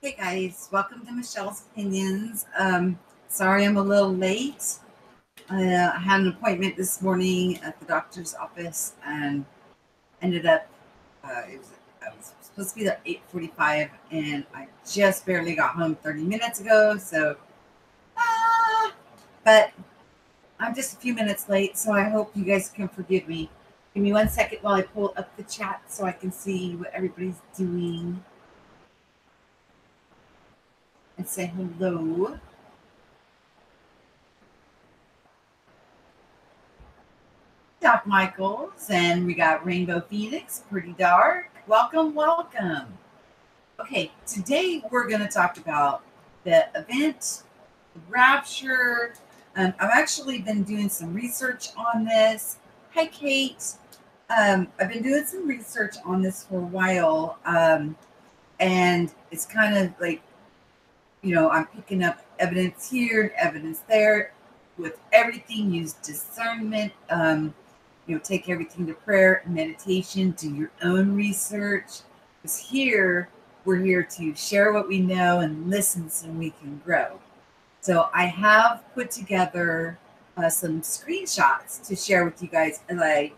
Hey guys, welcome to Michelle's Opinions. Sorry I'm a little late. I had an appointment this morning at the doctor's office and ended up, I was supposed to be there at 8:45 and I just barely got home 30 minutes ago. But I'm just a few minutes late, so I hope you guys can forgive me. Give me 1 second while I pull up the chat so I can see what everybody's doing and say hello. Doc Michaels, and we got Rainbow Phoenix, Pretty Dark. Welcome, welcome. Okay, today we're going to talk about the event, Rapture. I've actually been doing some research on this. Hi, Kate. I've been doing some research on this for a while, and it's kind of like, I'm picking up evidence here, evidence there. With everything, use discernment. Take everything to prayer, meditation, do your own research. Because we're here to share what we know and listen so we can grow. So I have put together some screenshots to share with you guys as I,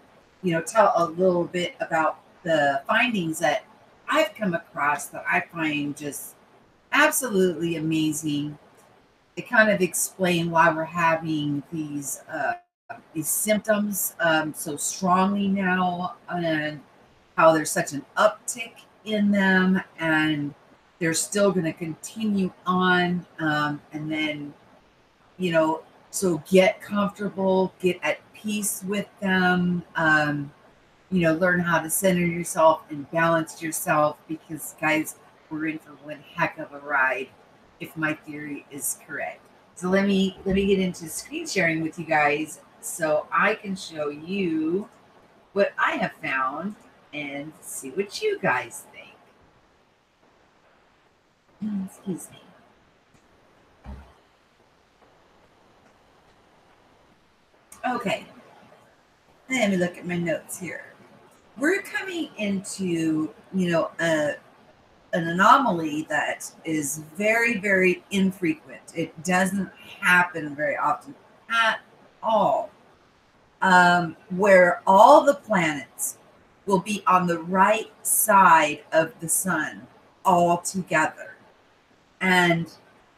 tell a little bit about the findings that I've come across that I find just absolutely amazing. They kind of explain why we're having these symptoms so strongly now, and how there's such an uptick in them, and they're still going to continue on. And then, so get comfortable, get at peace with them. Learn how to center yourself and balance yourself, because guys, we're in for one heck of a ride if my theory is correct. So let me get into screen sharing with you guys so I can show you what I have found and see what you guys think. Excuse me. Okay, let me look at my notes here. We're coming into, an anomaly that is very, very infrequent. It doesn't happen very often at all. Where all the planets will be on the right side of the sun all together. And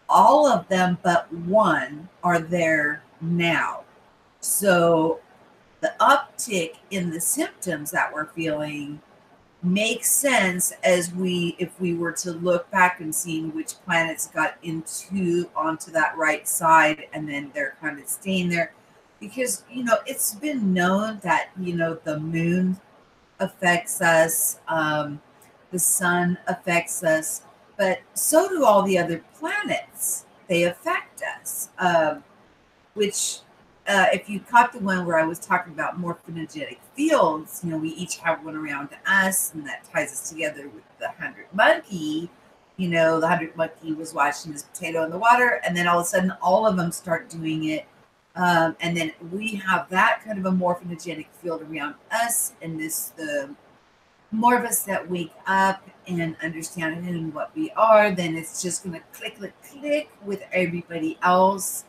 all of them but one are there now. So the uptick in the symptoms that we're feeling makes sense if we were to look back and seeing which planets got onto that right side, and then they're kind of staying there. Because it's been known that the moon affects us, the sun affects us, but so do all the other planets. They affect us, which if you caught the one where I was talking about morphogenetic fields, we each have one around us, and that ties us together with the 100 monkey. The 100 monkey was washing his potato in the water, and then all of a sudden all of them start doing it. And then we have that kind of a morphogenetic field around us, and the more of us that wake up and understand who and what we are, then it's just going to click with everybody else.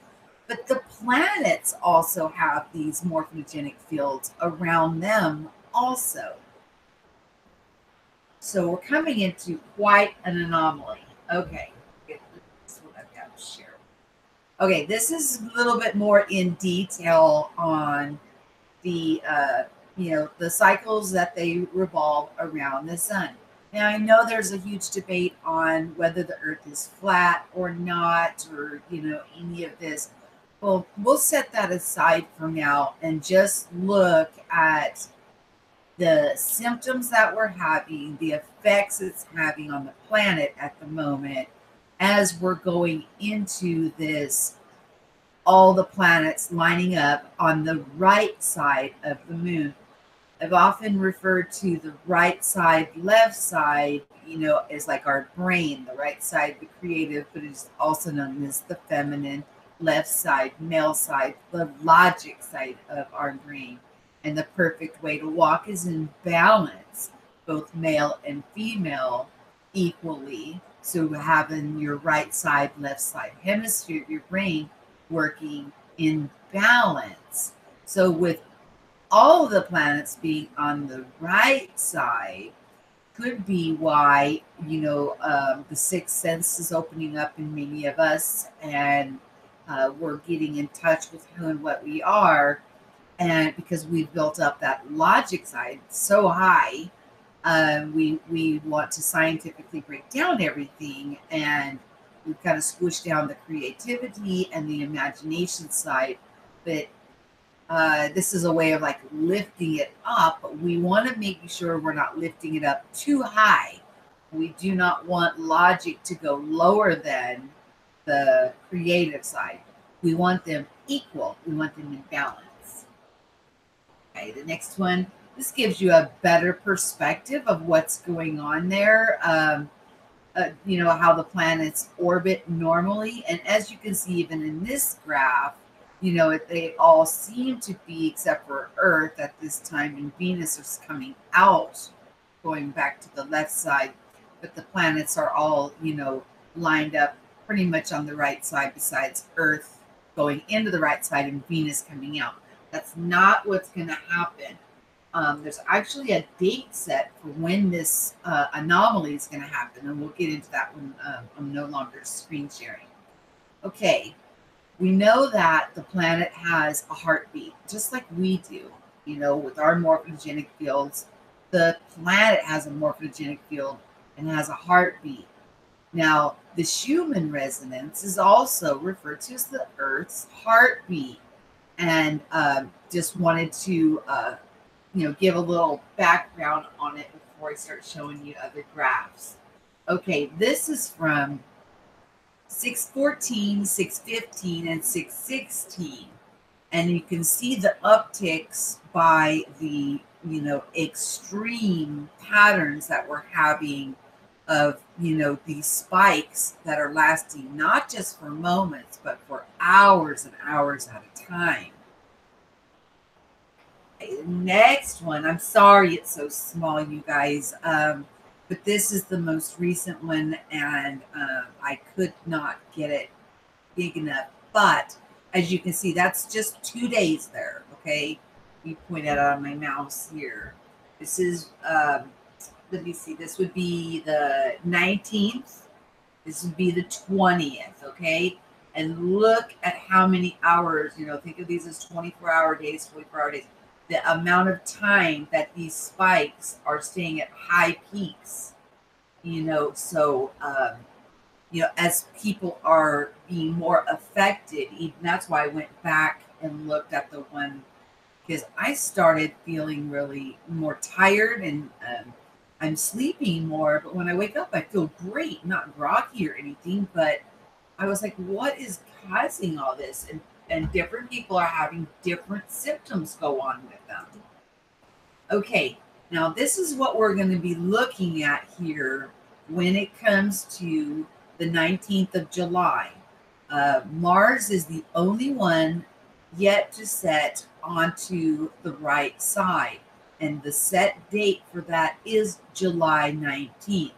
But the planets also have these morphogenic fields around them also. So we're coming into quite an anomaly. Okay, this is what I've got to share. Okay, this is a little bit more in detail on the the cycles that they revolve around the sun. Now, I know there's a huge debate on whether the Earth is flat or not, or any of this. Well, we'll set that aside for now and just look at the symptoms that we're having, the effects it's having on the planet at the moment, as we're going into this, all the planets lining up on the right side of the moon. I've often referred to the right side, left side, as like our brain, the right side, the creative, but it's also known as the feminine, left side, male side, the logic side of our brain. And the perfect way to walk is in balance, both male and female equally. So having your right side, left side hemisphere of your brain working in balance. So with all of the planets being on the right side, could be why, the sixth sense is opening up in many of us, and we're getting in touch with who and what we are. And because we've built up that logic side so high, we want to scientifically break down everything, and we've kind of squished down the creativity and the imagination side. But this is a way of like lifting it up. But we want to make sure we're not lifting it up too high. We do not want logic to go lower than the creative side. We want them equal. We want them in balance. Okay, the next one. This gives you a better perspective of what's going on there. How the planets orbit normally. And as you can see, even in this graph, they all seem to be, except for Earth at this time, and Venus is coming out, going back to the left side. But the planets are all, lined up pretty much on the right side, besides Earth going into the right side and Venus coming out. That's not what's going to happen. There's actually a date set for when this anomaly is going to happen, and we'll get into that when I'm no longer screen sharing. Okay, we know that the planet has a heartbeat, just like we do. With our morphogenic fields, the planet has a morphogenic field and has a heartbeat. Now, the Schumann resonance is also referred to as the Earth's heartbeat, and just wanted to give a little background on it before I start showing you other graphs. Okay, this is from 614, 615, and 616. And you can see the upticks by the, extreme patterns that we're having of, these spikes that are lasting not just for moments, but for hours and hours at a time. The next one, I'm sorry it's so small, you guys, but this is the most recent one, and I could not get it big enough. But as you can see, that's just 2 days there, okay? You point it out on my mouse here. This is, let me see, this would be the 19th. This would be the 20th, okay? And look at how many hours, think of these as 24-hour days, 24-hour days. The amount of time that these spikes are staying at high peaks, so, as people are being more affected, even that's why I went back and looked at the one, because I started feeling really more tired, and I'm sleeping more, but when I wake up, I feel great, not groggy or anything, but I was like, what is causing all this? And different people are having different symptoms go on with them. Okay, now this is what we're going to be looking at here when it comes to the 19th of July. Mars is the only one yet to set onto the right side, and the set date for that is July 19th.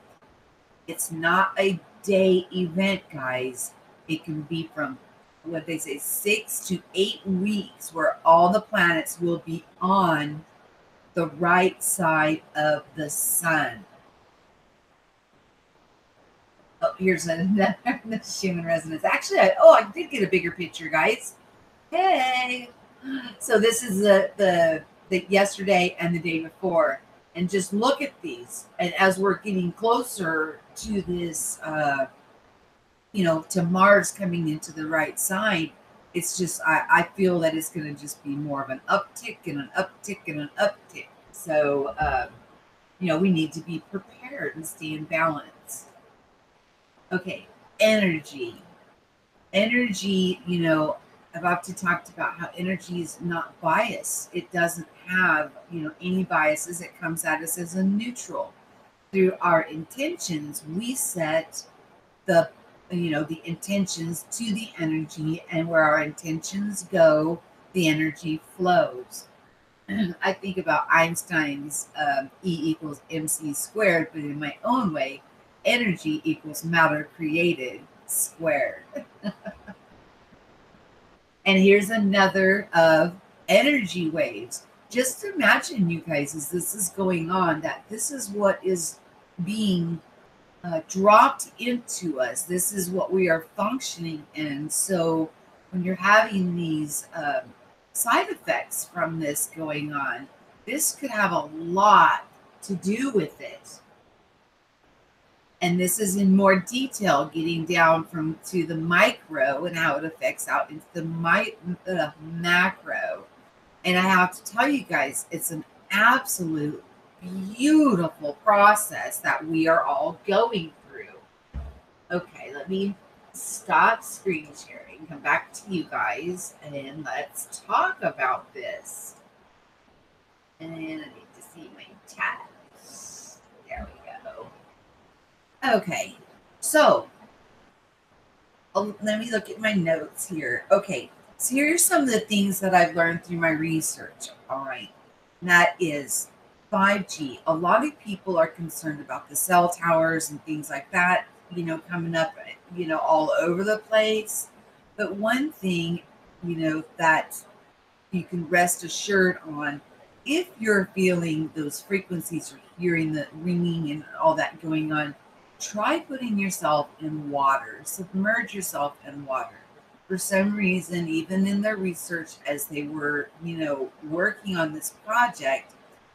It's not a day event, guys. It can be from, what they say, 6 to 8 weeks, where all the planets will be on the right side of the sun. Oh, here's another Schumann resonance. Actually, I did get a bigger picture, guys. Hey, so this is the yesterday and the day before, and just look at these. And as we're getting closer to this, to Mars coming into the right side, it's just, I feel that it's going to just be more of an uptick and an uptick and an uptick. So, we need to be prepared and stay in balance. Okay, energy. Energy, I've often talked about how energy is not biased. It doesn't have, any biases. It comes at us as a neutral. Through our intentions, we set the intentions to the energy, and where our intentions go, the energy flows. I think about Einstein's E equals mc squared, but in my own way, energy equals matter created squared. And here's another of energy waves. Just imagine, you guys, as this is going on, that this is what is being dropped into us. This is what we are functioning in. So when you're having these side effects from this going on, this could have a lot to do with it. And this is in more detail, getting down from to the micro and how it affects out into the macro. And I have to tell you guys, it's an absolute beautiful process that we are all going through. Okay, let me stop screen sharing, come back to you guys, and let's talk about this. And I need to see my tabs. There we go. Okay, so let me look at my notes here. Okay, so here's some of the things that I've learned through my research. All right, and that is 5G. A lot of people are concerned about the cell towers and things like that, coming up, all over the place. But one thing, that you can rest assured on, if you're feeling those frequencies or hearing the ringing and all that going on, try putting yourself in water, submerge yourself in water. For some reason, even in their research, as they were, working on this project,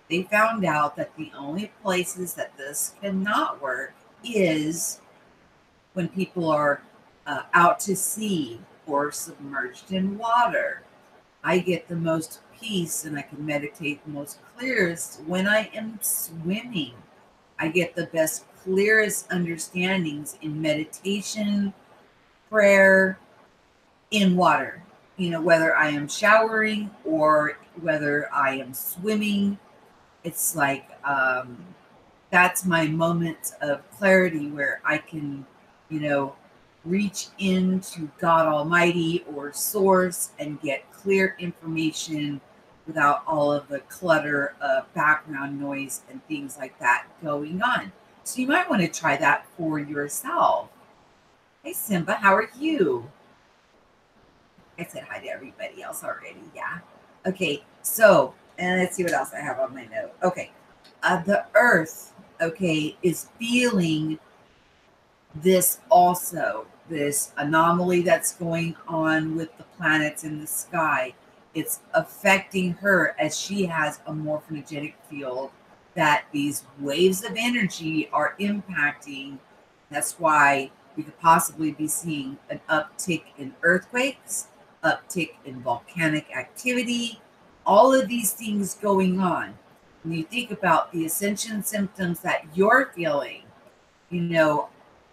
they found out that the only places that this cannot work is when people are out to sea or submerged in water. I get the most peace and I can meditate the most clearest when I am swimming. I get the best, clearest understandings in meditation, prayer, in water. Whether I am showering or whether I am swimming, it's like that's my moment of clarity where I can, reach into God Almighty or Source and get clear information without all of the clutter of background noise and things like that going on. So you might want to try that for yourself. Hey, Simba, how are you? I said hi to everybody else already. Yeah. Okay. So, and let's see what else I have on my note. Okay. The earth, okay, is feeling this also, this anomaly that's going on with the planets in the sky. It's affecting her as she has a morphogenetic field that these waves of energy are impacting. That's why we could possibly be seeing an uptick in earthquakes, uptick in volcanic activity, all of these things going on. When you think about the ascension symptoms that you're feeling,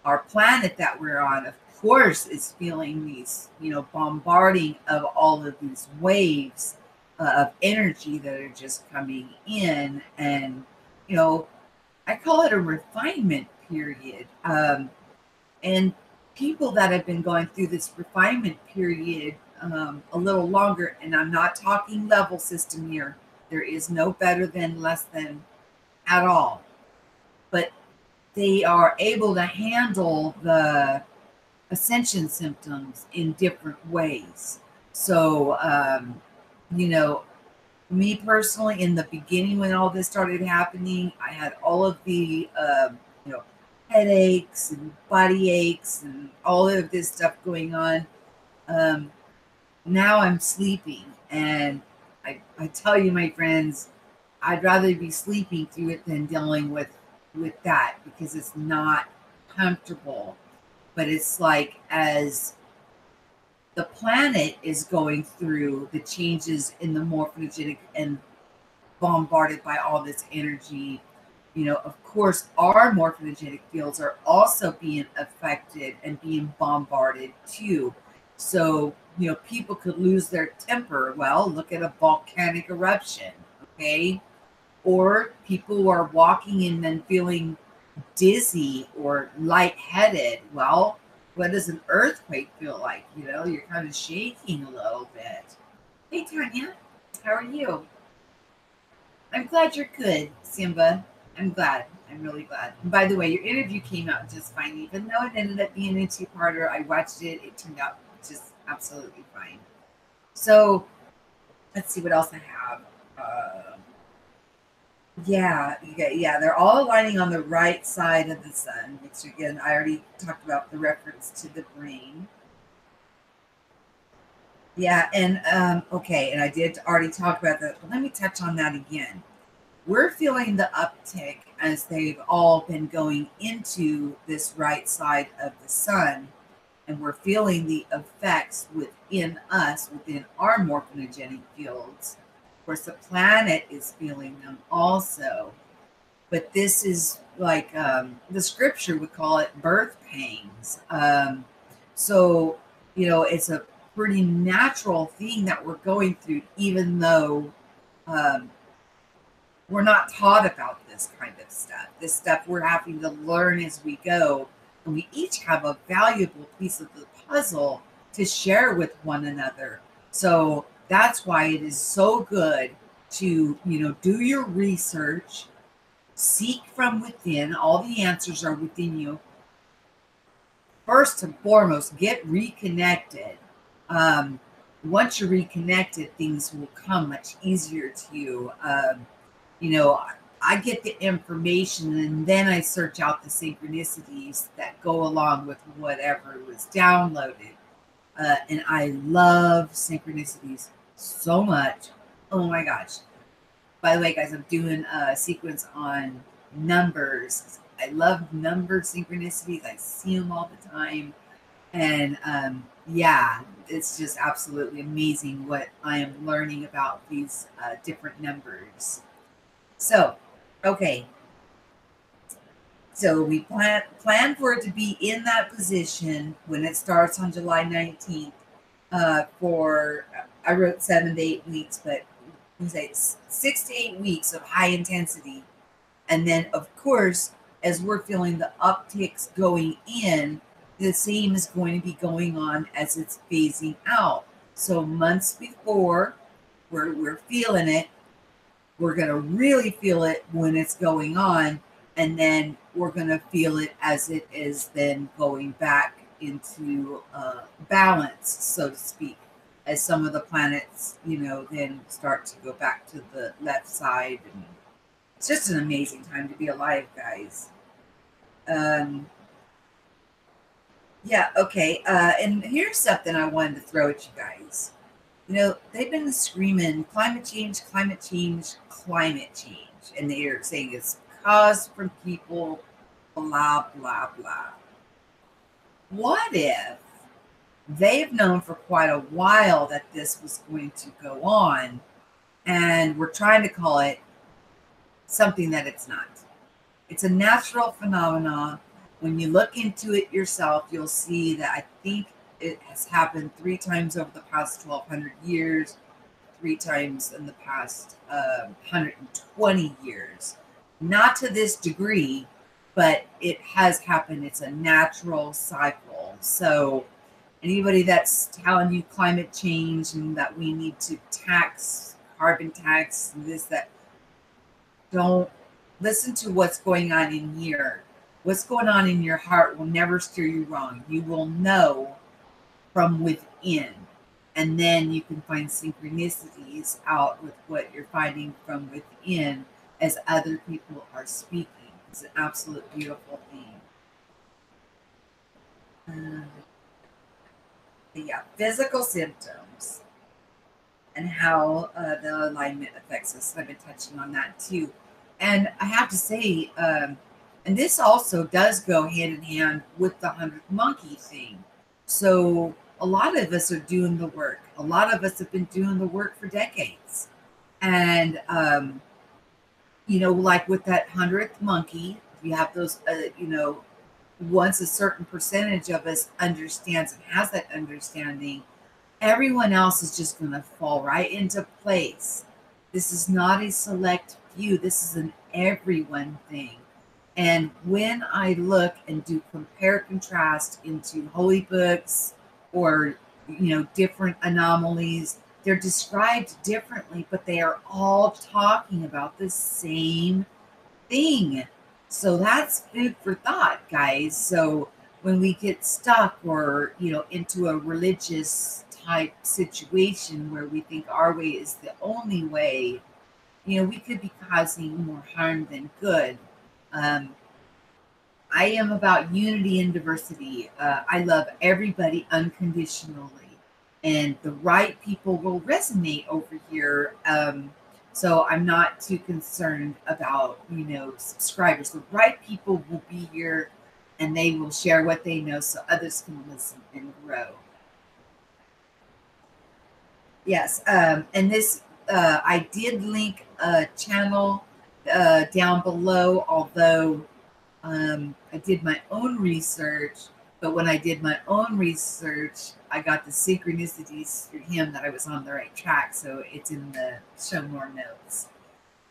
our planet that we're on, of course, is feeling these, bombarding of all of these waves of energy that are just coming in. And, I call it a refinement period. And people that have been going through this refinement period a little longer, and I'm not talking level system here, there is no better than, less than at all. But they are able to handle the ascension symptoms in different ways. So, me personally, in the beginning, when all this started happening, I had all of the, headaches and body aches and all of this stuff going on. Now I'm sleeping, and I tell you, my friends, I'd rather be sleeping through it than dealing with that, because it's not comfortable. But it's like, as the planet is going through the changes in the morphogenetic and bombarded by all this energy, of course, our morphogenetic fields are also being affected and being bombarded too. So, people could lose their temper. Well, look at a volcanic eruption, okay? Or people who are walking and then feeling dizzy or lightheaded. Well, what does an earthquake feel like? You're kind of shaking a little bit. Hey, Tanya, how are you? I'm glad you're good, Simba. I'm glad. I'm really glad. And by the way, your interview came out just fine, even though it ended up being a two-parter. I watched it; it turned out just absolutely fine. So let's see what else I have. Yeah, they're all aligning on the right side of the sun, which again, I already talked about the reference to the brain. Yeah, and okay, and I did already talk about that, but let me touch on that again. We're feeling the uptick as they've all been going into this right side of the sun, and we're feeling the effects within us, within our morphinogenic fields. Of course, the planet is feeling them also. But this is like the scripture would call it birth pangs. So, it's a pretty natural thing that we're going through, even though um, we're not taught about this kind of stuff. This stuff we're having to learn as we go. And we each have a valuable piece of the puzzle to share with one another. So that's why it is so good to, do your research, seek from within. All the answers are within you. First and foremost, get reconnected. Once you're reconnected, things will come much easier to you. You know, I get the information and then I search out the synchronicities that go along with whatever was downloaded. And I love synchronicities so much. Oh my gosh. By the way, guys, I'm doing a sequence on numbers. I love number synchronicities. I see them all the time. And yeah, it's just absolutely amazing what I am learning about these different numbers. So, okay. So we plan for it to be in that position when it starts on July 19th for, I wrote 7 to 8 weeks, but you say 6 to 8 weeks of high intensity. And then, of course, as we're feeling the upticks going in, the same is going to be going on as it's phasing out. So months before we're feeling it, we're going to really feel it when it's going on, and then we're going to feel it as it is then going back into balance, so to speak, as some of the planets, then start to go back to the left side. And it's just an amazing time to be alive, guys. Yeah, okay. And here's something I wanted to throw at you guys. They've been screaming climate change, climate change, climate change. And they're saying it's caused from people, blah, blah, blah. What if they've known for quite a while that this was going to go on, and we're trying to call it something that it's not? It's a natural phenomenon. When you look into it yourself, you'll see that I think it has happened 3 times over the past 1,200 years, 3 times in the past 120 years. Not to this degree, but it has happened. It's a natural cycle. So anybody that's telling you climate change and that we need to tax, carbon tax, this, that, don't listen to what's going on in here. What's going on in your heart will never steer you wrong. You will know from within. And then you can find synchronicities out with what you're finding from within as other people are speaking. It's an absolute beautiful thing. Yeah, physical symptoms and how the alignment affects us. I've been touching on that too. And I have to say, and this also does go hand in hand with the 100th monkey thing. So a lot of us are doing the work. A lot of us have been doing the work for decades. And, like with that 100th monkey, you have those, once a certain percentage of us understands and has that understanding, everyone else is just going to fall right into place. This is not a select few. This is an everyone thing. And when I look and do compare contrast into holy books or, different anomalies, they're described differently, but they are all talking about the same thing. So that's food for thought, guys. So when we get stuck or, into a religious type situation where we think our way is the only way, we could be causing more harm than good. Um, I am about unity and diversity. I love everybody unconditionally, and the right people will resonate over here. So I'm not too concerned about subscribers. The right people will be here, and they will share what they know, so others can listen and grow. Yes, and this I did link a channel down below, although I did my own research, but when I did my own research, I got the synchronicities through him that I was on the right track. So it's in the show more notes.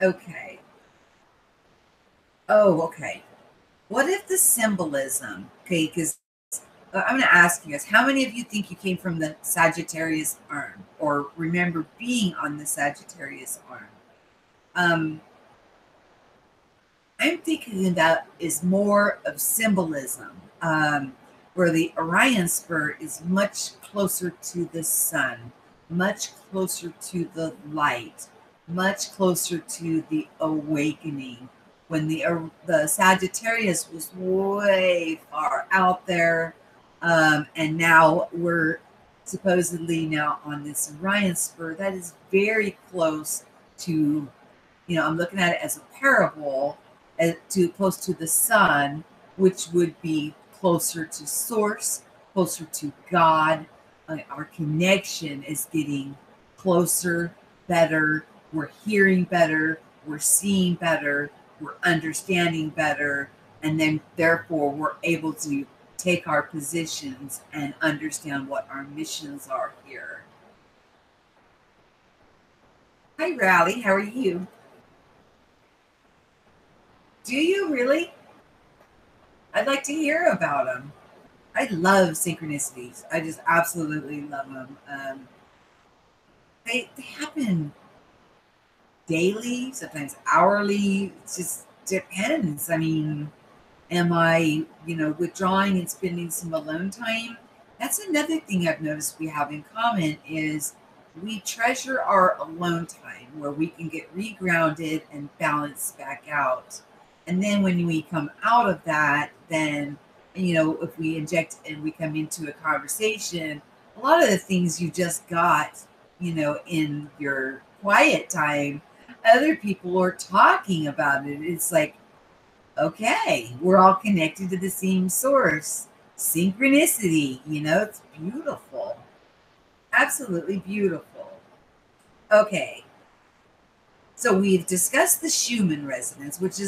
Okay. Oh, okay. What if the symbolism? Okay, because I'm going to ask you guys, how many of you think you came from the Sagittarius arm or remember being on the Sagittarius arm? Um, I'm thinking that is more of symbolism, where the Orion spur is much closer to the sun, much closer to the light, much closer to the awakening. When the Sagittarius was way far out there, and now we're supposedly now on this Orion spur that is very close to, I'm looking at it as a parable, to close to the sun, which would be closer to source, closer to God. Our connection is getting closer, better. We're hearing better. We're seeing better. We're understanding better. And then, therefore, we're able to take our positions and understand what our missions are here. Hi, Rally. How are you? Do you really? I'd like to hear about them. I love synchronicities. I just absolutely love them. They happen daily, sometimes hourly. It just depends. I mean, am I, withdrawing and spending some alone time? That's another thing I've noticed we have in common is we treasure our alone time where we can get regrounded and balanced back out. And then when we come out of that, then, if we inject and we come into a conversation, a lot of the things you just got, in your quiet time, other people are talking about it. It's like, okay, we're all connected to the same source. Synchronicity, it's beautiful. Absolutely beautiful. Okay. So we've discussed the Schumann resonance, which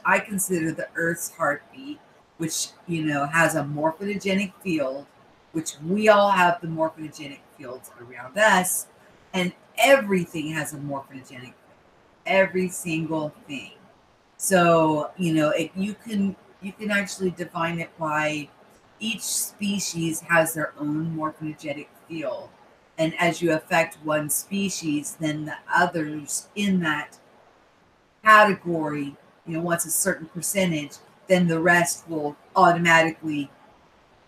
I consider the Earth's heartbeat, which, has a morphinogenic field, which we all have the morphinogenic fields around us, and everything has a morphinogenic field. Every single thing. So, you can actually define it by each species has their own morphogenetic field. And as you affect one species, then the others in that category, once a certain percentage, then the rest will automatically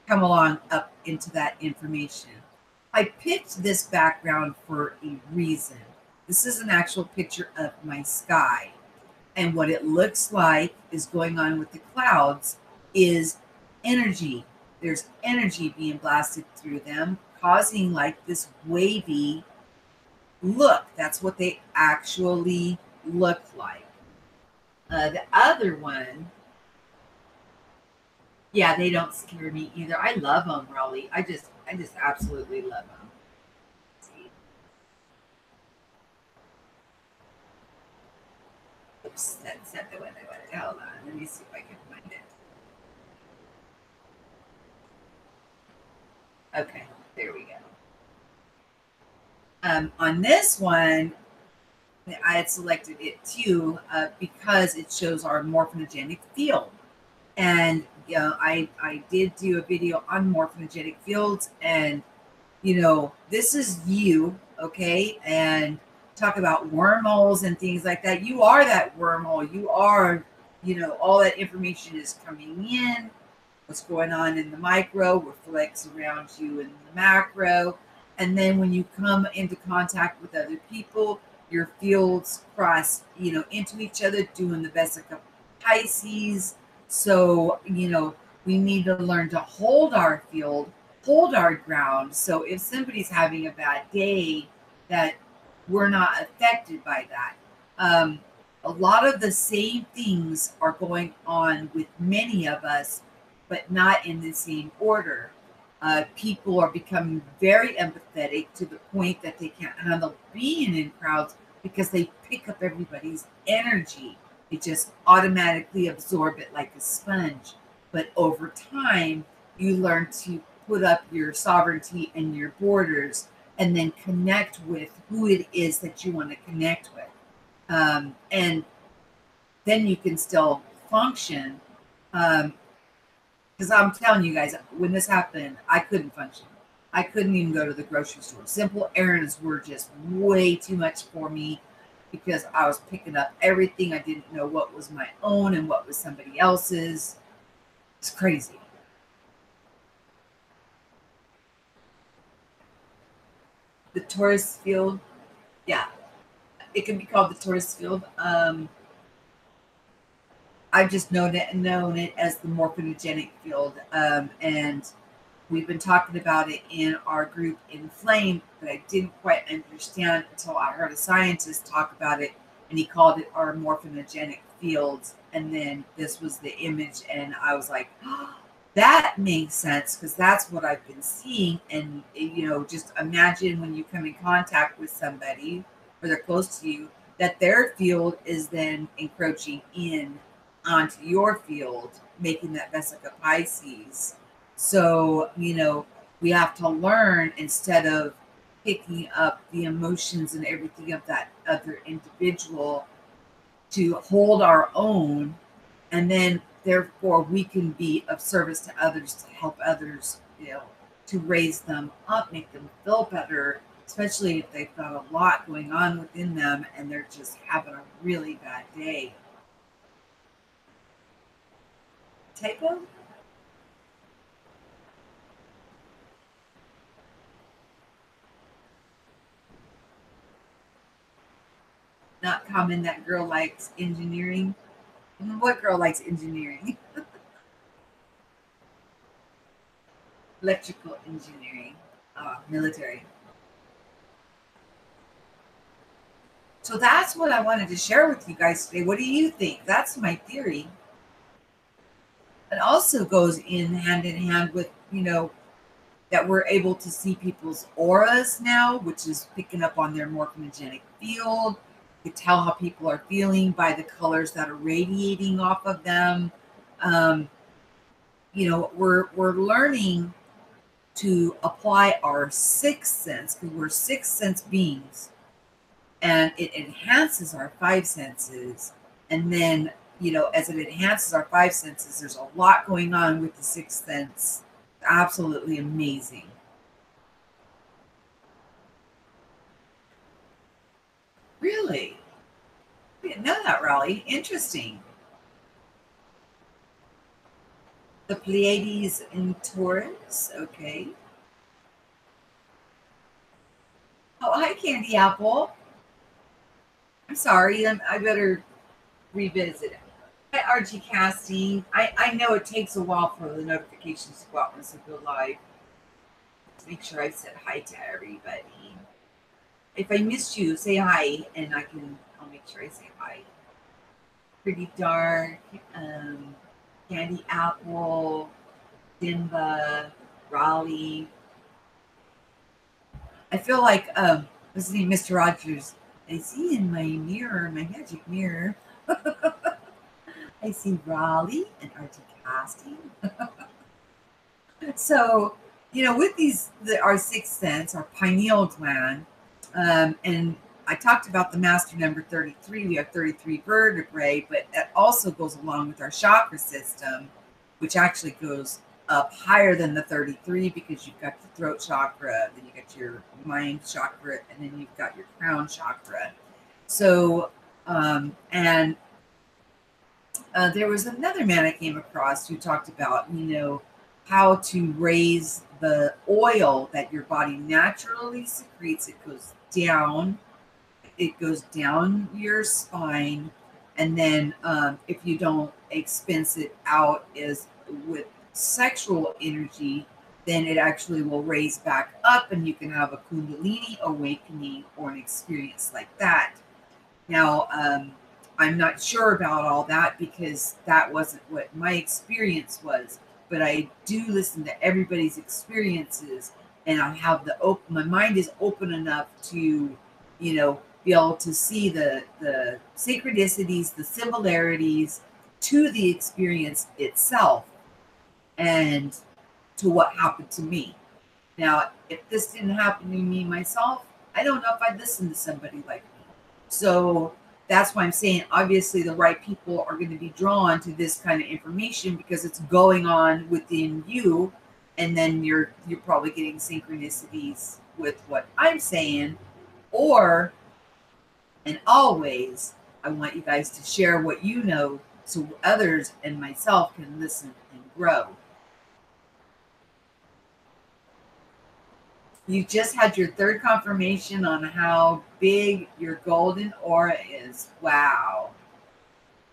come along up into that information. I picked this background for a reason. This is an actual picture of my sky. And what it looks like is going on with the clouds is energy. There's energy being blasted through them, causing like this wavy look. That's what they actually look like. The other one, yeah, they don't scare me either. I love them, Raleigh. I just absolutely love them. See? Oops, that's not the one I wanted. Hold on, let me see if I can find it. Okay, there we go. On this one, I had selected it too because it shows our morphinogenic field. And I did do a video on morphinogenic fields, and this is you, okay? And talk about wormholes and things like that. You are that wormhole. You are all that information is coming in. What's going on in the micro reflects around you in the macro. And then when you come into contact with other people, your fields cross, into each other, doing the Vesica Pisces. So, we need to learn to hold our field, hold our ground. So if somebody's having a bad day, that we're not affected by that. A lot of the same things are going on with many of us, but not in the same order. People are becoming very empathetic to the point that they can't handle being in crowds because they pick up everybody's energy. They just automatically absorb it like a sponge. But over time, you learn to put up your sovereignty and your borders and then connect with who it is that you want to connect with. And then you can still function. Because I'm telling you guys, when this happened, I couldn't function. I couldn't even go to the grocery store. Simple errands were just way too much for me because I was picking up everything. I didn't know what was my own and what was somebody else's. It's crazy. The Taurus field, yeah, it can be called the Taurus field. I've just known it as the morphinogenic field, and we've been talking about it in our group in Flame, but I didn't quite understand until I heard a scientist talk about it, and he called it our morphinogenic fields. And then this was the image, and I was like, oh, that makes sense because that's what I've been seeing. And just imagine when you come in contact with somebody or they're close to you, that their field is then encroaching in onto your field, making that Vesica Pisces. So, we have to learn, instead of picking up the emotions and everything of that other individual, to hold our own, and then therefore we can be of service to others, to help others, to raise them up, make them feel better, especially if they've got a lot going on within them and they're just having a really bad day. Typo? Not common. That girl likes engineering. What girl likes engineering? Electrical engineering. Military. So that's what I wanted to share with you guys today. What do you think? That's my theory. It also goes in hand with, that we're able to see people's auras now, which is picking up on their morphinogenic field. You can tell how people are feeling by the colors that are radiating off of them. We're learning to apply our sixth sense, because we're sixth sense beings, and it enhances our five senses. And then, as it enhances our five senses, there's a lot going on with the sixth sense. Absolutely amazing. Really? I didn't know that, Raleigh. Interesting. The Pleiades in Taurus. Okay. Oh, hi, Candy Apple. I'm sorry. I better revisit it. Hi, RG Casting. I know it takes a while for the notifications to go out once I go live. Make sure I said hi to everybody. If I missed you, say hi, and I'll make sure I say hi. Pretty Dark, Candy Apple, Dimba, Raleigh. I feel like listening to Mr. Rogers. I see in my mirror, my magic mirror. I see Raleigh and RT Casting. So, with our sixth sense, our pineal gland, and I talked about the master number 33. We have 33 vertebrae, but that also goes along with our chakra system, which actually goes up higher than the 33, because you've got the throat chakra, then you got your mind chakra, and then you've got your crown chakra. So, and There was another man I came across who talked about, how to raise the oil that your body naturally secretes. It goes down your spine, and then if you don't expense it out as with sexual energy, then it actually will raise back up, and you can have a kundalini awakening or an experience like that. Now, I'm not sure about all that because that wasn't what my experience was, but I do listen to everybody's experiences, and I have my mind is open enough to, be able to see the synchronicities, the similarities to the experience itself and to what happened to me. Now, if this didn't happen to me myself, I don't know if I'd listen to somebody like me. So that's why I'm saying obviously the right people are going to be drawn to this kind of information because it's going on within you, and then you're probably getting synchronicities with what I'm saying. Or, and always, I want you guys to share what you know so others and myself can listen and grow. You just had your third confirmation on how big your golden aura is. Wow.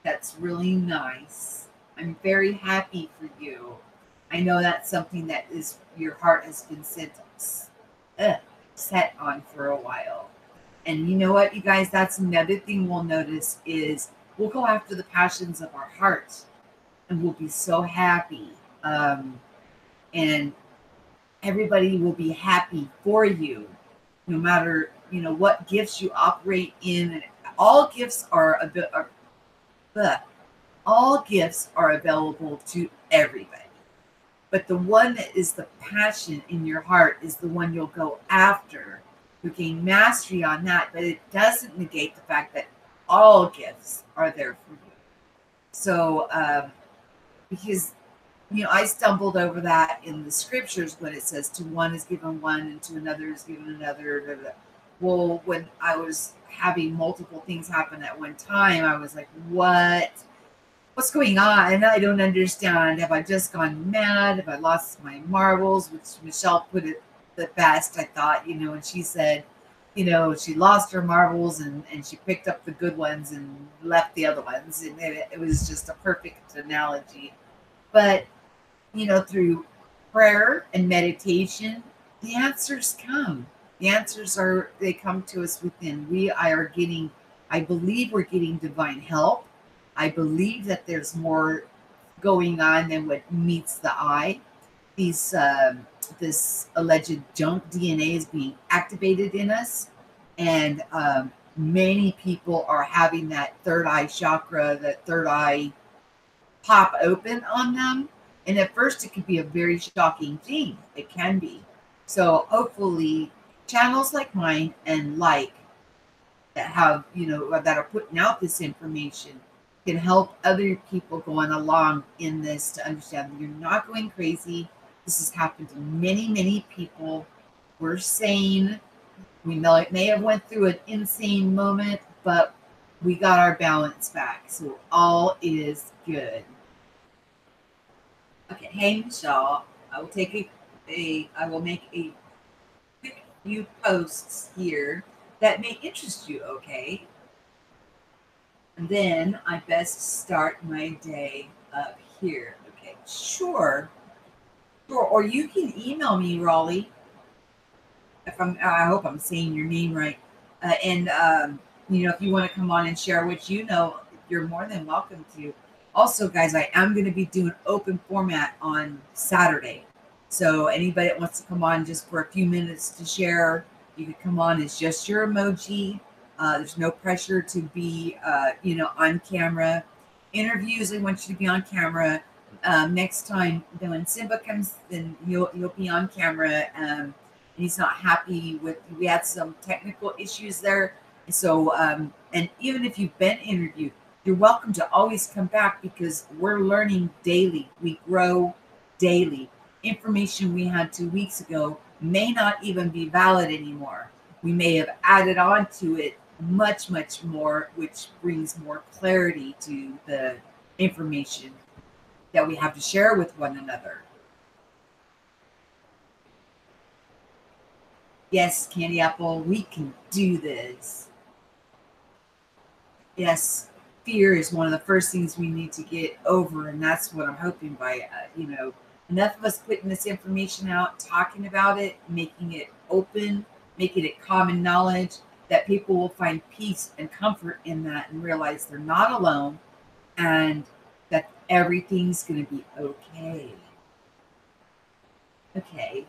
That's really nice. I'm very happy for you. I know that's something that is your heart has been set on for a while. And you know what, you guys, that's another thing we'll notice is we'll go after the passions of our hearts and we'll be so happy. And everybody will be happy for you, no matter what gifts you operate in. All gifts all gifts are available to everybody, but the one that is the passion in your heart is the one you'll go after. You gain mastery on that, but it doesn't negate the fact that all gifts are there for you. So because I stumbled over that in the scriptures when it says to one is given one and to another is given another. Blah, blah. Well, when I was having multiple things happen at one time, I was like, what's going on? I don't understand. Have I just gone mad? Have I lost my marbles? Which Michele put it the best, I thought, and she said, she lost her marbles and she picked up the good ones and left the other ones. And it was just a perfect analogy. But through prayer and meditation, the answers come. The answers they come to us within. I believe we're getting divine help. I believe that there's more going on than what meets the eye. This alleged junk DNA is being activated in us. And many people are having that third eye chakra, that third eye pop open on them. And at first, it could be a very shocking thing. It can be. So hopefully, channels like mine and that have, that are putting out this information can help other people going along in this to understand that you're not going crazy. This has happened to many, many people. We're sane. We may have went through an insane moment, but we got our balance back. So all is good. Okay, hey Michele, I will make a quick few posts here that may interest you, okay? And then I best start my day up here. Okay, sure. Or you can email me, Raleigh. I hope I'm saying your name right. And if you want to come on and share what you know, you're more than welcome to. Also, guys, I am going to be doing open format on Saturday. So anybody that wants to come on just for a few minutes to share, you can come on. It's just your emoji. There's no pressure to be, on camera. Interviews, I want you to be on camera. Next time, then when Simba comes, then you'll be on camera. And he's not happy we had some technical issues there. So, and even if you've been interviewed, you're welcome to always come back because we're learning daily. We grow daily. Information we had 2 weeks ago may not even be valid anymore. We may have added on to it much, much more, which brings more clarity to the information that we have to share with one another. Yes, Candy Apple, we can do this. Yes, fear is one of the first things we need to get over, and that's what I'm hoping by, enough of us putting this information out, talking about it, making it open, making it common knowledge, that people will find peace and comfort in that and realize they're not alone and that everything's going to be okay. Okay,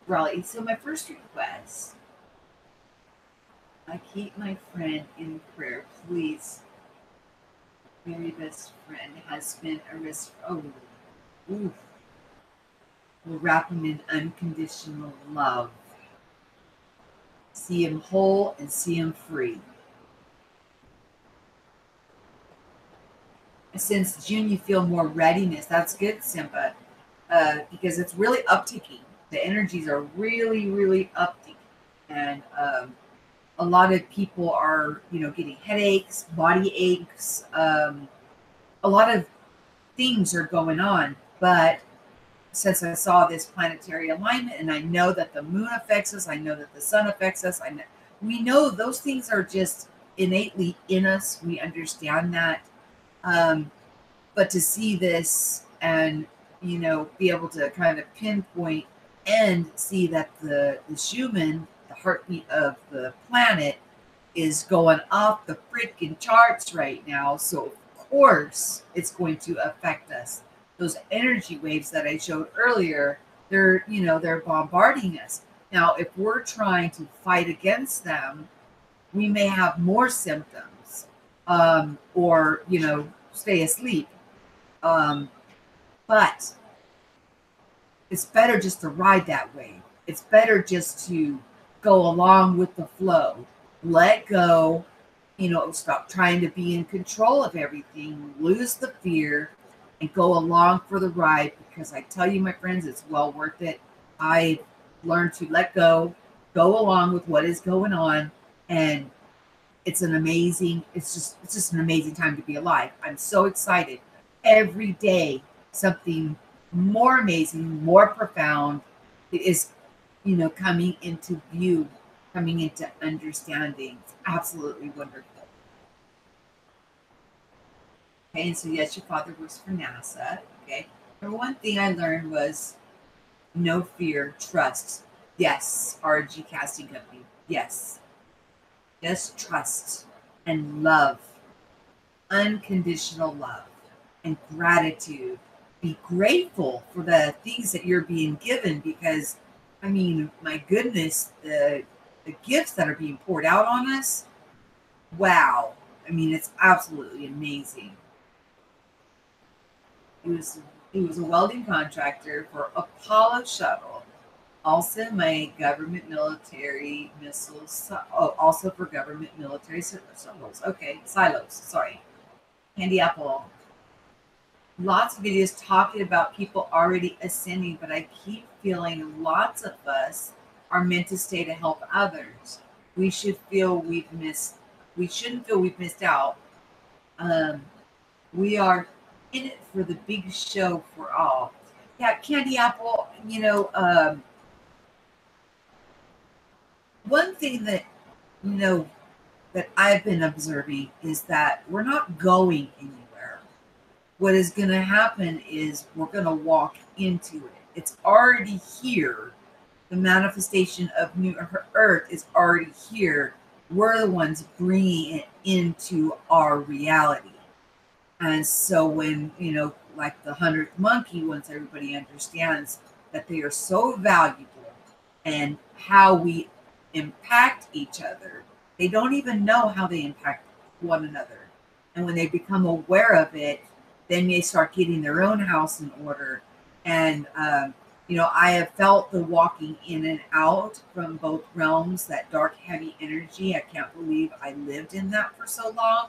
Raleigh. So my first request, I keep my friend in prayer, please. Very best friend has been arrested. Oh, oof. We'll wrap him in unconditional love. See him whole and see him free. And since June, you feel more readiness. That's good, Simba, because it's really upticking. The energies are really, really upticking, and a lot of people are, getting headaches, body aches. A lot of things are going on, but since I saw this planetary alignment, and I know that the moon affects us, I know that the sun affects us. We know those things are just innately in us. We understand that, but to see this and be able to kind of pinpoint and see that the Schumann, the heartbeat of the planet, is going off the freaking charts right now. So of course it's going to affect us. Those energy waves that I showed earlier, they're bombarding us. Now, if we're trying to fight against them, we may have more symptoms, or stay asleep. But it's better just to ride that wave. It's better just to go along with the flow. Let go, stop trying to be in control of everything, lose the fear, and go along for the ride, because I tell you, my friends, it's well worth it. I learned to let go along with what is going on, and it's just an amazing time to be alive. I'm so excited. Every day, something more amazing, more profound is, coming into view, coming into understanding. It's absolutely wonderful. Okay, and so yes, your father works for NASA. Okay. Number one thing I learned was no fear, trust. Yes, RG Casting Company. Yes. Just trust and love, unconditional love and gratitude. Be grateful for the things that you're being given, because, I mean, my goodness, the gifts that are being poured out on us, wow. I mean, it's absolutely amazing. He was a welding contractor for Apollo Shuttle. Also, my government military missiles. Oh, also for government military silos. Okay, silos. Sorry. Candy Apple. Lots of videos talking about people already ascending, but I keep feeling lots of us are meant to stay to help others. We should feel we've missed. We shouldn't feel we've missed out. Um, we are in it for the big show for all. Yeah, Candy Apple. One thing that you know that I've been observing is that we're not going anywhere. What is going to happen is we're going to walk into it. It's already here. The manifestation of new Earth is already here. We're the ones bringing it into our reality. And so when, like the 100th monkey, once everybody understands that they are so valuable and how we impact each other, they don't even know how they impact one another. And when they become aware of it, then they start getting their own house in order. And, I have felt the walking in and out from both realms, that dark, heavy energy. I can't believe I lived in that for so long.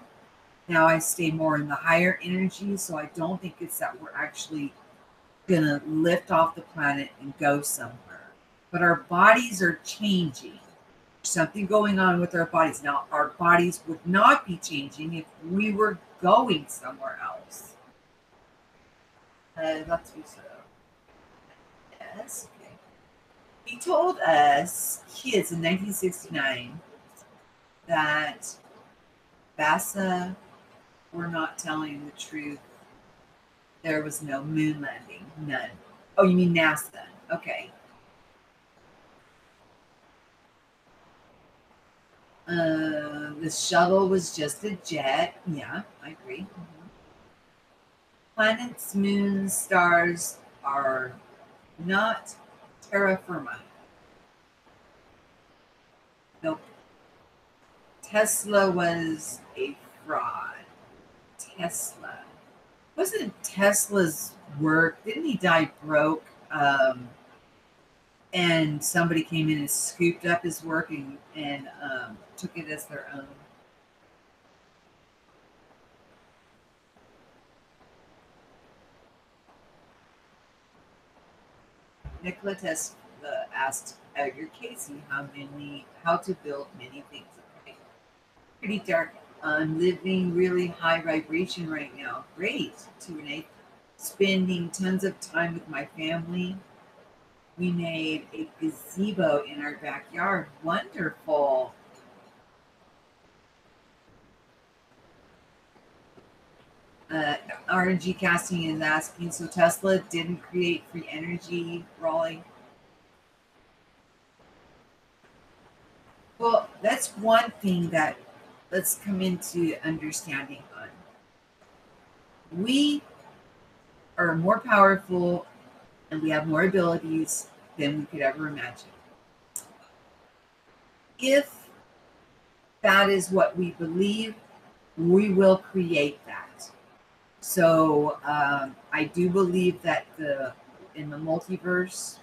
Now I stay more in the higher energy, so I don't think it's that we're actually going to lift off the planet and go somewhere. But our bodies are changing. There's something going on with our bodies. Now, our bodies would not be changing if we were going somewhere else. That's what so. Yes. Okay. He told us kids in 1969 that NASA were not telling the truth. There was no moon landing. None. Oh, you mean NASA? Okay. The shuttle was just a jet. Yeah, I agree. Planets, moons, stars are not terra firma. Nope. Tesla was a fraud. Tesla. Wasn't Tesla's work? Didn't he die broke? And somebody came in and scooped up his work and took it as their own. Nikola Tesla asked Edgar Casey how to build many things. Okay. Pretty dark. I'm living really high vibration right now. Great, 2 and 8. Spending tons of time with my family. We made a gazebo in our backyard. Wonderful. Uh, RNG casting is asking, so Tesla didn't create free energy, Raleigh? Well, that's one thing that let's come into understanding on. We are more powerful and we have more abilities than we could ever imagine. If that is what we believe, we will create that. So I do believe that in the multiverse,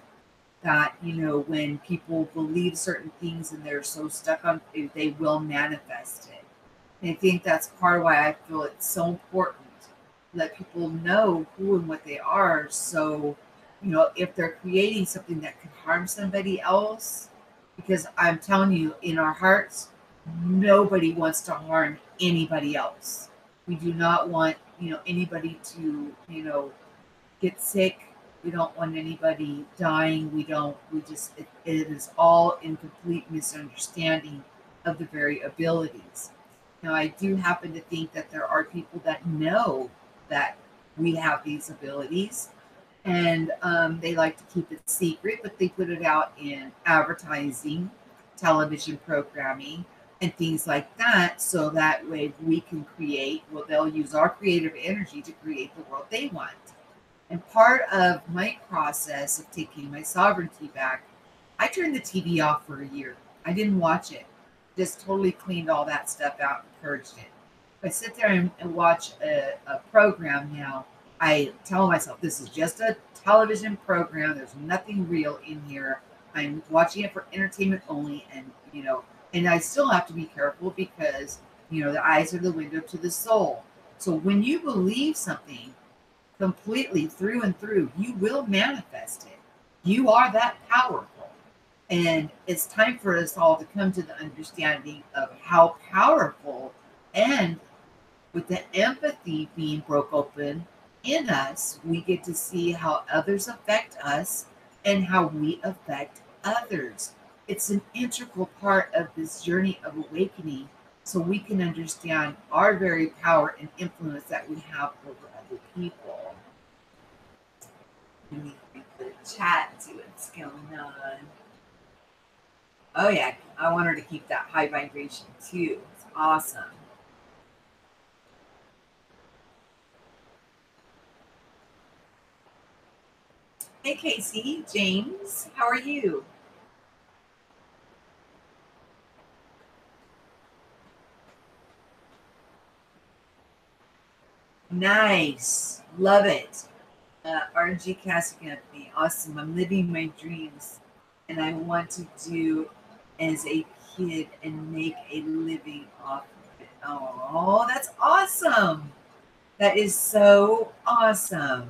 that when people believe certain things and they're so stuck on it, they will manifest it. And I think that's part of why I feel it's so important to let people know who and what they are. So if they're creating something that could harm somebody else, because I'm telling you, in our hearts, nobody wants to harm anybody else. We do not want anybody to get sick. We don't want anybody dying. It is all in complete misunderstanding of the very abilities. Now, I do happen to think that there are people that know that we have these abilities, and they like to keep it secret, but they put it out in advertising, television programming, and things like that, so that way we can create, well, they'll use our creative energy to create the world they want. And part of my process of taking my sovereignty back, I turned the TV off for a year. I didn't watch it. Just totally cleaned all that stuff out and purged it. If I sit there and watch a program now, I tell myself this is just a television program. There's nothing real in here. I'm watching it for entertainment only, and I still have to be careful because the eyes are the window to the soul. So when you believe something completely through and through, you will manifest it. You are that powerful. And it's time for us all to come to the understanding of how powerful, and with the empathy being broke open in us, we get to see how others affect us and how we affect others. It's an integral part of this journey of awakening so we can understand our very power and influence that we have over other people. Let me read the chat and see what's going on. Oh yeah, I want her to keep that high vibration too. It's awesome. Hey Casey, James, how are you? Nice, love it. RNG Casting Company, awesome. I'm living my dreams, and I want to do as a kid and make a living off of it. Oh, that's awesome. That is so awesome.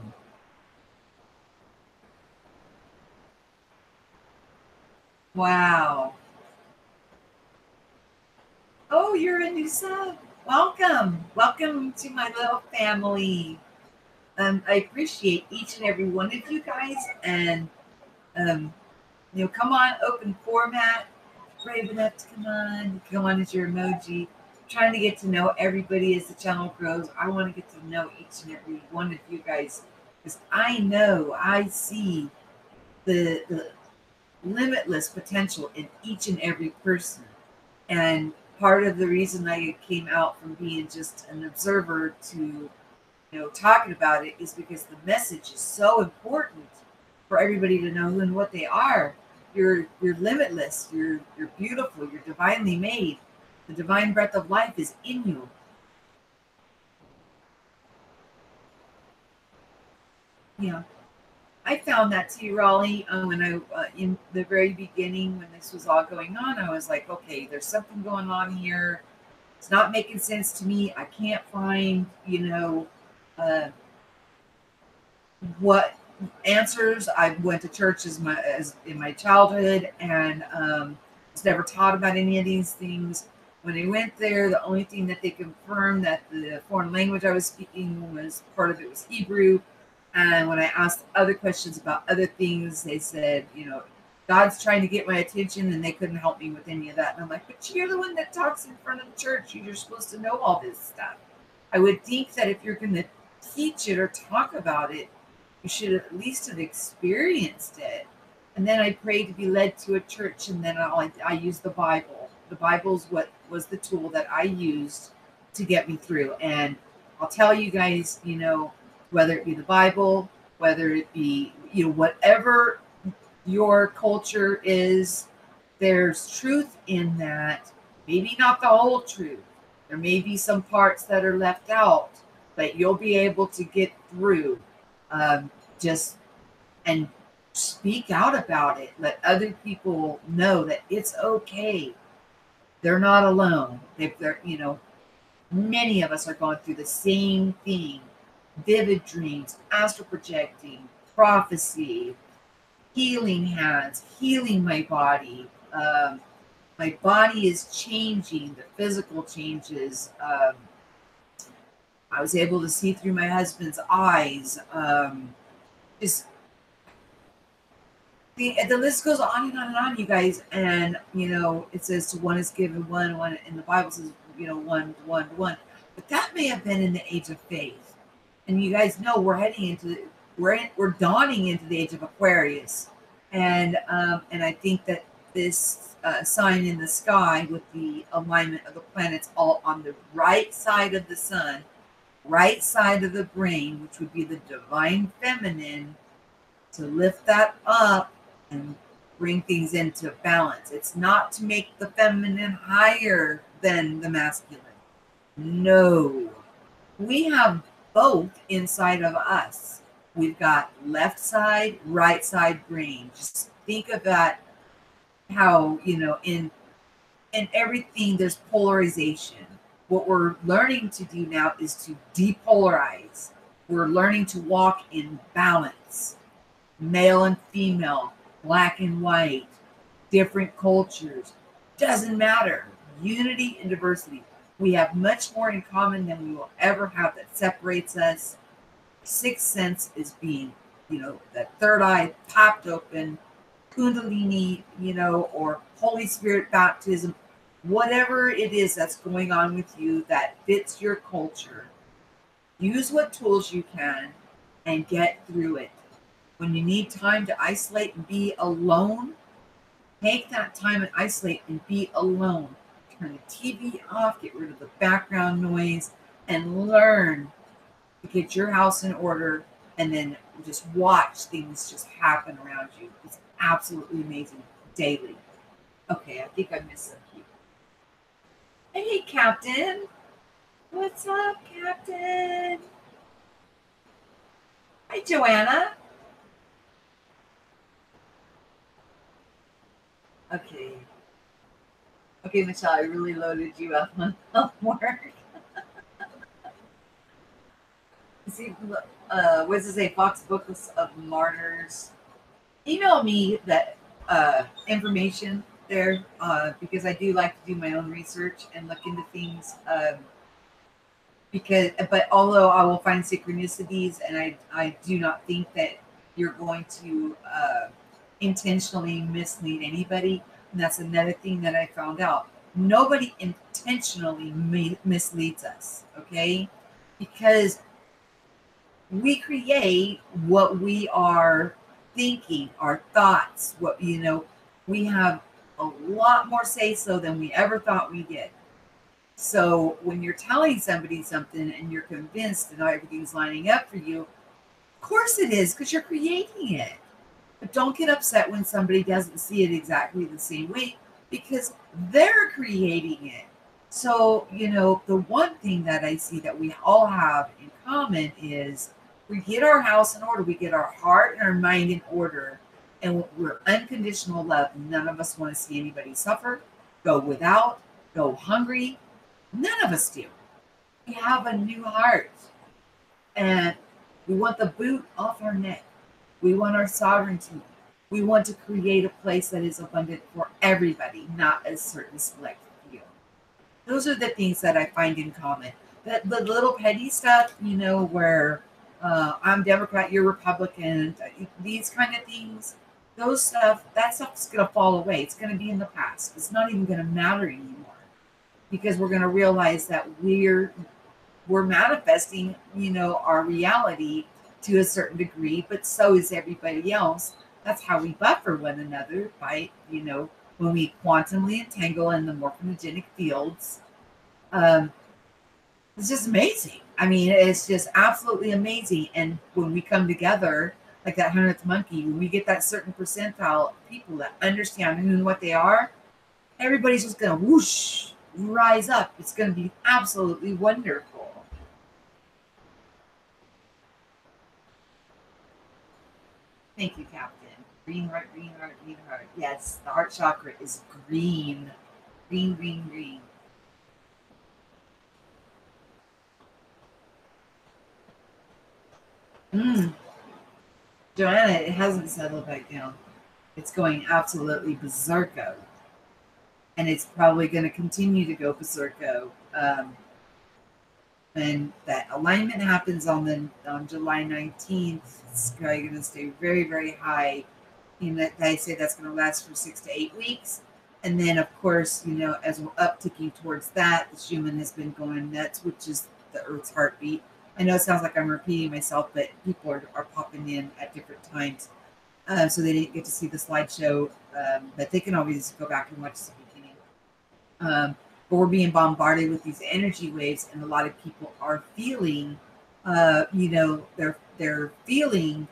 Wow. Oh, you're a new sub. Welcome to my little family. I appreciate each and every one of you guys, and um, come on, open format, brave enough to come on as your emoji. Trying to get to know everybody as the channel grows. I want to get to know each and every one of you guys because I see the limitless potential in each and every person. And part of the reason I came out from being just an observer to talking about it is because the message is so important for everybody to know who and what they are. You're limitless. You're beautiful. You're divinely made. The divine breath of life is in you. Yeah, I found that too, Raleigh. When I in the very beginning when this was all going on, I was like, okay, there's something going on here. It's not making sense to me. I can't find uh, what answers. I went to church as in my childhood and was never taught about any of these things. When I went there, the only thing that they confirmed that the foreign language I was speaking was part of it was Hebrew. And when I asked other questions about other things, they said, God's trying to get my attention, and they couldn't help me with any of that. And I'm like, but you're the one that talks in front of the church. You're supposed to know all this stuff. I would think that if you're going to teach it or talk about it, you should at least have experienced it. And then I prayed to be led to a church, and then I used the Bible. The Bible's what was the tool that I used to get me through. And I'll tell you guys, whether it be the Bible, whether it be, whatever your culture is, there's truth in that. Maybe not the whole truth. There may be some parts that are left out, but you'll be able to get through. Just and speak out about it. Let other people know that it's okay. They're not alone. They're, many of us are going through the same thing. Vivid dreams, astral projecting, prophecy, healing hands, healing my body. My body is changing, the physical changes. I was able to see through my husband's eyes. Just the list goes on and on and on, you guys. And it says to one is given one, and the Bible says one. But that may have been in the age of faith. And you guys know we're heading into we're dawning into the age of Aquarius, and I think that this sign in the sky with the alignment of the planets all on the right side of the sun, right side of the brain, which would be the divine feminine, to lift that up and bring things into balance. It's not to make the feminine higher than the masculine. No. We have both inside of us. We've got left side, right side brain. Just think of that, how, in everything there's polarization. What we're learning to do now is to depolarize. We're learning to walk in balance. Male and female, black and white, different cultures. Doesn't matter. Unity and diversity. We have much more in common than we will ever have that separates us. Sixth sense is being, that third eye popped open, Kundalini, or Holy Spirit baptism, whatever it is that's going on with you that fits your culture. Use what tools you can and get through it. When you need time to isolate and be alone, take that time and isolate and be alone. Turn the TV off, get rid of the background noise, and learn to get your house in order, and then just watch things just happen around you. It's absolutely amazing daily. Okay, I think I missed some people. Hey, Captain. What's up, Captain? Hi, Joanna. Okay. Okay, Michelle, I really loaded you up on homework. See, what does it say? Fox Books of Martyrs. Email me that information there because I do like to do my own research and look into things. but although I will find synchronicities, and I do not think that you're going to intentionally mislead anybody. And that's another thing that I found out. Nobody intentionally misleads us, okay? Because we create what we are thinking, our thoughts, we have a lot more say so than we ever thought we did. So when you're telling somebody something and you're convinced that everything's lining up for you, of course it is, because you're creating it. But don't get upset when somebody doesn't see it exactly the same way, because they're creating it. So, the one thing that I see that we all have in common is we get our house in order, we get our heart and our mind in order, and we're unconditional love. None of us want to see anybody suffer, go without, go hungry. None of us do. We have a new heart, and we want the boot off our neck. We want our sovereignty. We want to create a place that is abundant for everybody, not a certain select few. Those are the things that I find in common. The little petty stuff, where I'm Democrat, you're Republican, these kind of things, that stuff's going to fall away. It's going to be in the past. It's not even going to matter anymore, because we're going to realize that we're manifesting, our reality to a certain degree, but so is everybody else. That's how we buffer one another by, when we quantumly entangle in the morphinogenic fields. It's just amazing. I mean, it's just absolutely amazing. And when we come together, like that 100th monkey, when we get that certain percentile of people that understand who and what they are, everybody's just going to whoosh, rise up. It's going to be absolutely wonderful. Thank you, Captain. Green heart, green heart, green heart. Yes, the heart chakra is green. Green, green, green. Joanna, it hasn't settled back down. It's going absolutely berserko. And it's probably going to continue to go berserko. And that alignment happens on July 19th. It's probably going to stay very, very high. I say that's going to last for 6 to 8 weeks. And then, of course, as we're upticking towards that, the Schumann has been going nuts, which is the Earth's heartbeat. I know it sounds like I'm repeating myself, but people are popping in at different times. So they didn't get to see the slideshow, but they can always go back and watch the beginning. But we're being bombarded with these energy waves, and a lot of people are feeling, they're feeling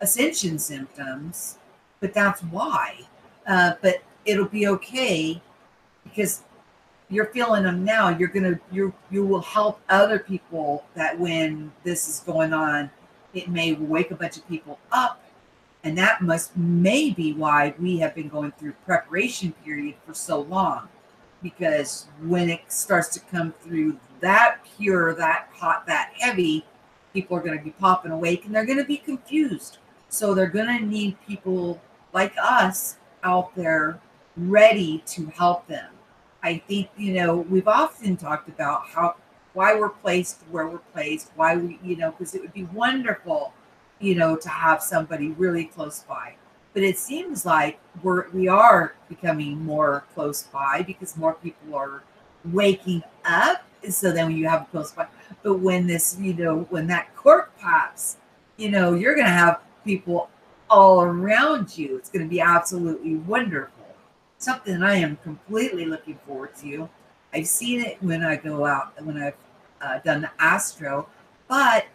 ascension symptoms, but that's why. But it'll be okay, because you're feeling them now. You will help other people, that when this is going on, it may wake a bunch of people up. And that may be why we have been going through preparation period for so long, because when it starts to come through that pure, that hot, that heavy, people are going to be popping awake, and they're going to be confused. So they're going to need people like us out there ready to help them. I think, we've often talked about why we're placed where we're placed, why we, because it would be wonderful, to have somebody really close by. But it seems like we are becoming more close by, because more people are waking up. So then when you have a close by, but when when that cork pops, you're going to have people all around you. It's going to be absolutely wonderful. Something I am completely looking forward to. I've seen it when I go out, when I've done the astro. But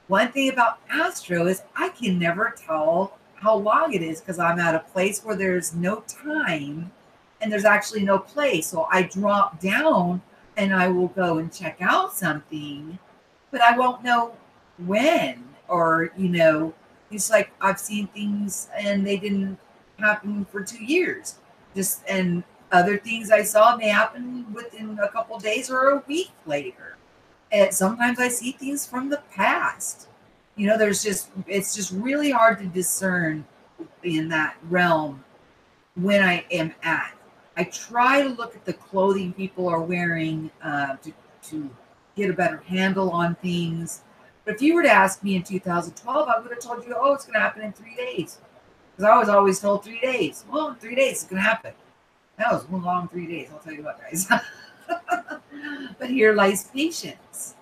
one thing about astro is I can never tell how long it is, because I'm at a place where there's no time and there's actually no place. So I drop down and I will go and check out something, but I won't know when. Or, it's like I've seen things and they didn't happen for 2 years. And other things I saw may happen within a couple days or a week later. And sometimes I see things from the past. It's just really hard to discern in that realm when I am at. I try to look at the clothing people are wearing to get a better handle on things. But if you were to ask me in 2012, I would have told you, oh, it's going to happen in 3 days. Because I was always told 3 days. Well, in 3 days, it's going to happen. That was one long 3 days, I'll tell you what, guys. But here lies patience.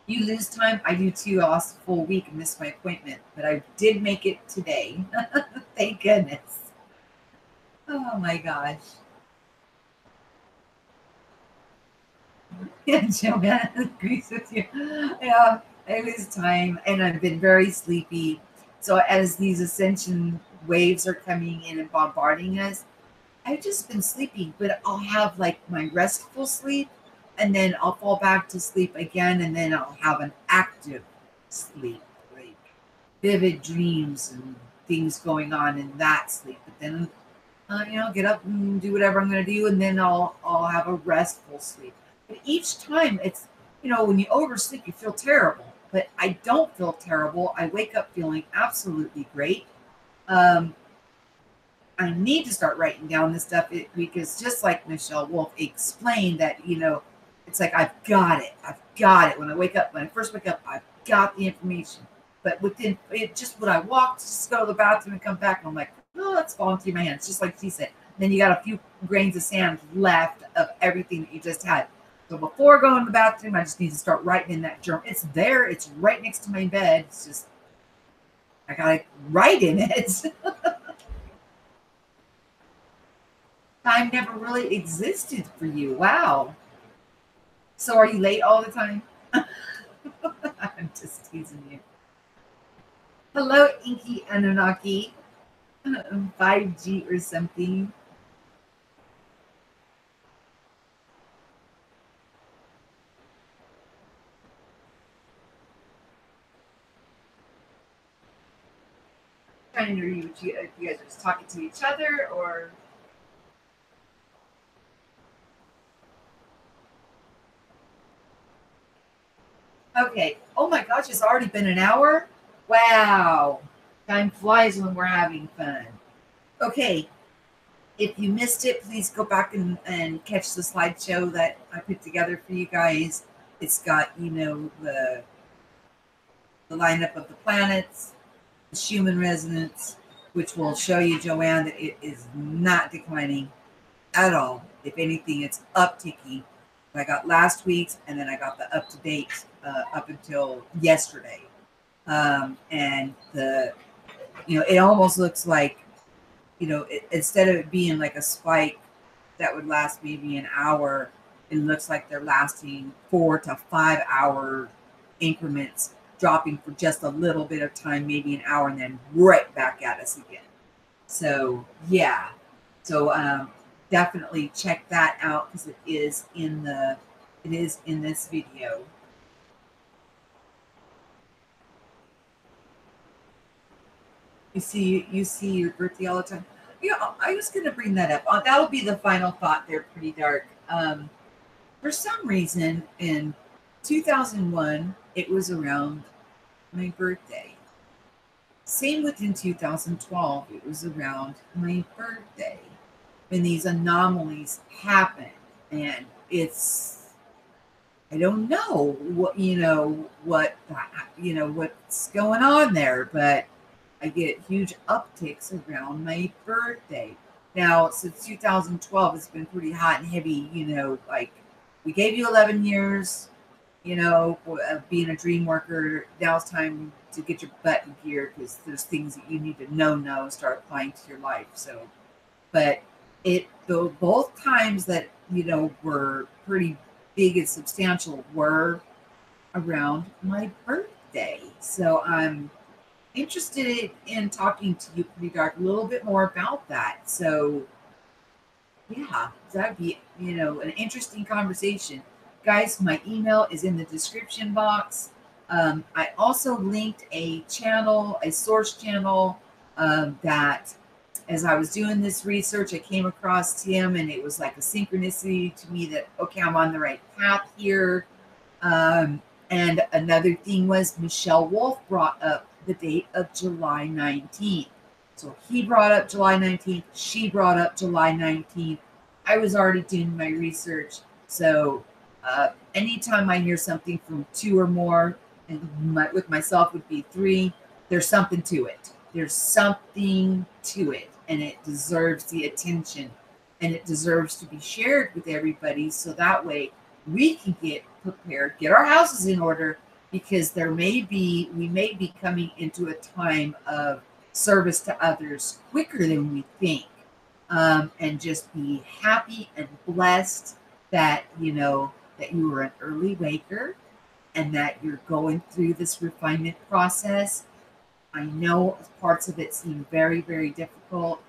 You lose time. I do too. I lost a full week and missed my appointment. But I did make it today. Thank goodness. Oh my gosh. Yeah, Joanna agrees with you. Yeah, it was time, and I've been very sleepy. So as these ascension waves are coming in and bombarding us, I've just been sleeping. But I'll have like my restful sleep, and then I'll fall back to sleep again, and then I'll have an active sleep, like vivid dreams and things going on in that sleep. But then get up and do whatever I'm going to do, and then I'll have a restful sleep. But each time it's, when you oversleep, you feel terrible. But I don't feel terrible. I wake up feeling absolutely great. I need to start writing down this stuff because just like Michelle Wolf explained that, it's like I've got it. I've got it. When I first wake up, I've got the information. But within it, just when I walk, just go to the bathroom and come back, and I'm like, oh, that's falling through my hands, just like she said. Then you got a few grains of sand left of everything that you just had. So before going to the bathroom, I just need to start writing in that journal. It's there. It's right next to my bed. It's just, I got to write in it. Time never really existed for you. Wow. So are you late all the time? I'm just teasing you. Hello, Inky Anunnaki. 5G or something. Trying to read what if you guys are just talking to each other or. Okay. Oh my gosh, it's already been an hour? Wow. Time flies when we're having fun. Okay. If you missed it, please go back and catch the slideshow that I put together for you guys. It's got, the lineup of the planets, the Schumann resonance, which will show you, Joanne, that it is not declining at all. If anything, it's upticking. I got last week's, and then I got the up-to-date up until yesterday. And it almost looks like, instead of it being like a spike that would last maybe an hour, it looks like they're lasting 4 to 5 hour increments, dropping for just a little bit of time, maybe an hour, and then right back at us again. So yeah, so definitely check that out because it is in this video. You see your birthday all the time. Yeah, I was going to bring that up. That'll be the final thought there, Pretty Dark. For some reason, in 2001, it was around my birthday. Same within 2012, it was around my birthday when these anomalies happen. And I don't know what's going on there, but I get huge upticks around my birthday. Now, since 2012, it's been pretty hot and heavy, like we gave you 11 years, of being a dream worker. Now it's time to get your butt in gear because there's things that you need to know, start applying to your life. So, but both times that, were pretty big and substantial were around my birthday. So I'm interested in talking to you, Pretty Dark, a little bit more about that. So yeah, that'd be, an interesting conversation. Guys, my email is in the description box. I also linked a source channel that as I was doing this research, I came across him, and it was like a synchronicity to me that, okay, I'm on the right path here. And another thing was Michelle Wolf brought up the date of July 19th. So he brought up July 19th. She brought up July 19th. I was already doing my research. So anytime I hear something from two or more, and with myself would be three, there's something to it. There's something to it, and it deserves the attention, and it deserves to be shared with everybody so that way we can get prepared, get our houses in order, because we may be coming into a time of service to others quicker than we think. And just be happy and blessed that that you were an early waker and that you're going through this refinement process. I know parts of it seem very, very difficult,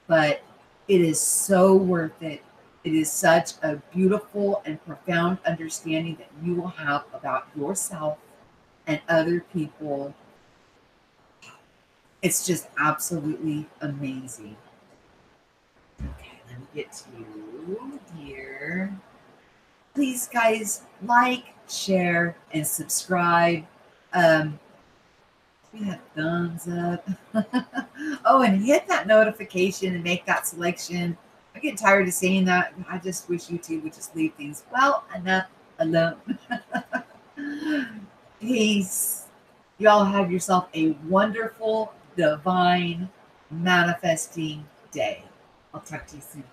but it is so worth it. It is such a beautiful and profound understanding that you will have about yourself and other people. It's just absolutely amazing. Okay, let me get to you here. Please, guys, like, share, and subscribe. We have thumbs up. Oh, and hit that notification and make that selection. I get tired of saying that. I just wish YouTube would just leave things well enough alone. Peace. Y'all have yourself a wonderful, divine, manifesting day. I'll talk to you soon.